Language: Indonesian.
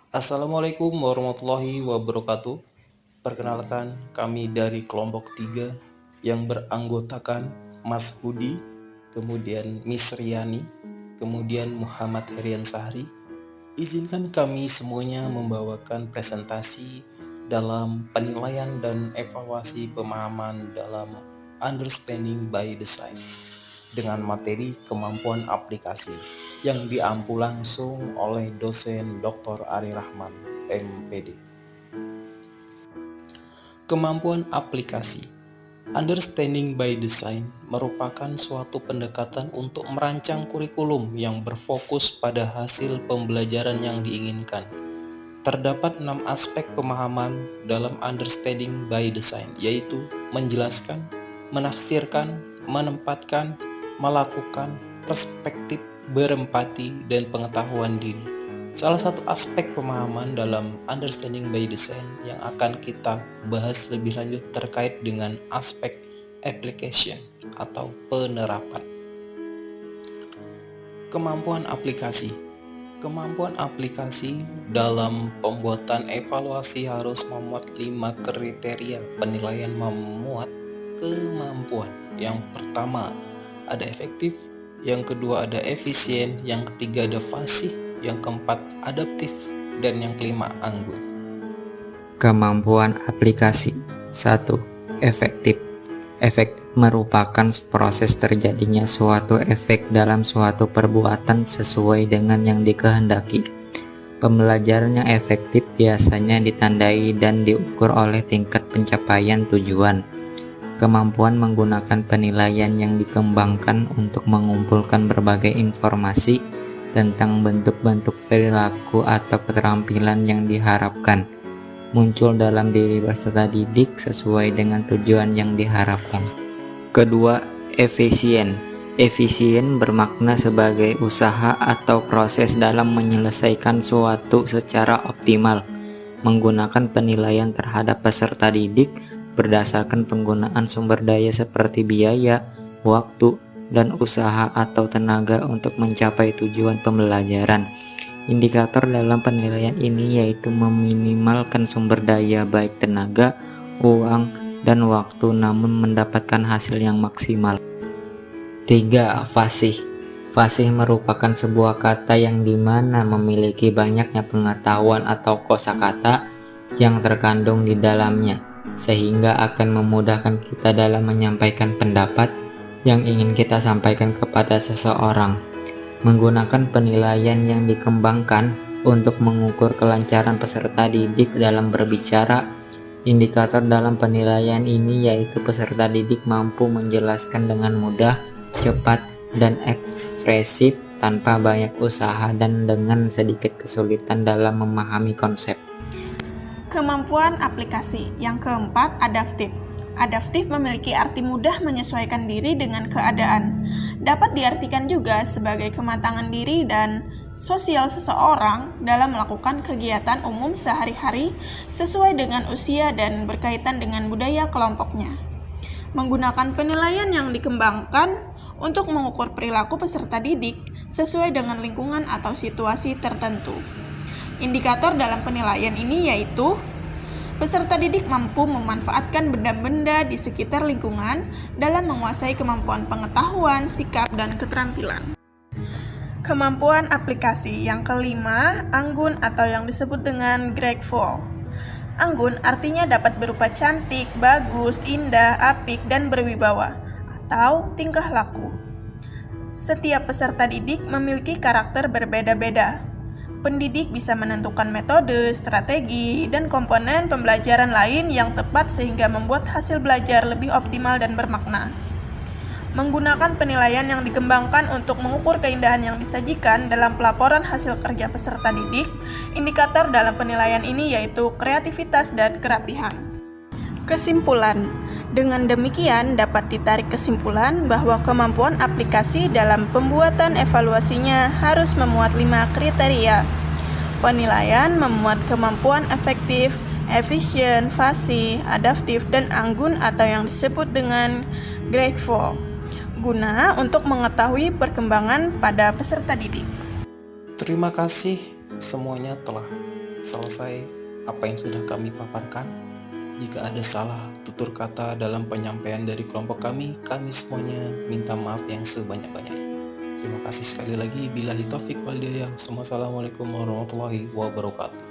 Assalamualaikum warahmatullahi wabarakatuh. Perkenalkan, kami dari kelompok 3 yang beranggotakan Mas Hudi, kemudian Miss Riani, kemudian Muhammad Herian Sahri. Izinkan kami semuanya membawakan presentasi dalam penilaian dan evaluasi pemahaman dalam Understanding by Design dengan materi kemampuan aplikasi yang diampu langsung oleh dosen Dr. Ari Rahman, MPD. Kemampuan aplikasi Understanding by Design merupakan suatu pendekatan untuk merancang kurikulum yang berfokus pada hasil pembelajaran yang diinginkan. Terdapat 6 aspek pemahaman dalam Understanding by Design, yaitu menjelaskan, menafsirkan, menempatkan, melakukan, perspektif, berempati, dan pengetahuan diri. Salah satu aspek pemahaman dalam Understanding by Design yang akan kita bahas lebih lanjut terkait dengan aspek application atau penerapan. Kemampuan aplikasi. Kemampuan aplikasi dalam pembuatan evaluasi harus memuat 5 kriteria penilaian memuat kemampuan. Yang pertama ada efektif, yang kedua ada efisien, yang ketiga ada fasih, yang keempat adaptif, dan yang kelima anggun. Kemampuan aplikasi 1. Efektif. Efektif merupakan proses terjadinya suatu efek dalam suatu perbuatan sesuai dengan yang dikehendaki. Pembelajaran yang efektif biasanya ditandai dan diukur oleh tingkat pencapaian tujuan. Kemampuan menggunakan penilaian yang dikembangkan untuk mengumpulkan berbagai informasi tentang bentuk-bentuk perilaku atau keterampilan yang diharapkan muncul dalam diri peserta didik sesuai dengan tujuan yang diharapkan. Kedua, efisien. Efisien bermakna sebagai usaha atau proses dalam menyelesaikan suatu secara optimal, menggunakan penilaian terhadap peserta didik berdasarkan penggunaan sumber daya seperti biaya, waktu, dan usaha atau tenaga untuk mencapai tujuan pembelajaran. Indikator dalam penilaian ini yaitu meminimalkan sumber daya baik tenaga, uang, dan waktu namun mendapatkan hasil yang maksimal. 3. Fasih. Fasih merupakan sebuah kata yang dimana memiliki banyaknya pengetahuan atau kosakata yang terkandung di dalamnya, sehingga akan memudahkan kita dalam menyampaikan pendapat yang ingin kita sampaikan kepada seseorang. Menggunakan penilaian yang dikembangkan untuk mengukur kelancaran peserta didik dalam berbicara. Indikator dalam penilaian ini yaitu peserta didik mampu menjelaskan dengan mudah, cepat, dan ekspresif tanpa banyak usaha dan dengan sedikit kesulitan dalam memahami konsep. Kemampuan aplikasi. Yang keempat, adaptif. Adaptif memiliki arti mudah menyesuaikan diri dengan keadaan. Dapat diartikan juga sebagai kematangan diri dan sosial seseorang dalam melakukan kegiatan umum sehari-hari sesuai dengan usia dan berkaitan dengan budaya kelompoknya. Menggunakan penilaian yang dikembangkan untuk mengukur perilaku peserta didik sesuai dengan lingkungan atau situasi tertentu. Indikator dalam penilaian ini yaitu peserta didik mampu memanfaatkan benda-benda di sekitar lingkungan dalam menguasai kemampuan pengetahuan, sikap, dan keterampilan. Kemampuan aplikasi. Yang kelima, anggun atau yang disebut dengan graceful. Anggun artinya dapat berupa cantik, bagus, indah, apik, dan berwibawa, atau tingkah laku. Setiap peserta didik memiliki karakter berbeda-beda. Pendidik bisa menentukan metode, strategi, dan komponen pembelajaran lain yang tepat sehingga membuat hasil belajar lebih optimal dan bermakna. Menggunakan penilaian yang dikembangkan untuk mengukur keindahan yang disajikan dalam pelaporan hasil kerja peserta didik, indikator dalam penilaian ini yaitu kreativitas dan kerapihan. Kesimpulan. Dengan demikian dapat ditarik kesimpulan bahwa kemampuan aplikasi dalam pembuatan evaluasinya harus memuat 5 kriteria. Penilaian memuat kemampuan efektif, efisien, fasih, adaptif, dan anggun atau yang disebut dengan graceful, guna untuk mengetahui perkembangan pada peserta didik. Terima kasih semuanya telah selesai apa yang sudah kami paparkan. Jika ada salah tutur kata dalam penyampaian dari kelompok kami semuanya minta maaf yang sebanyak-banyaknya. Terima kasih sekali lagi. Billahi taufiq wal hidayah. Wassalamualaikum warahmatullahi wabarakatuh.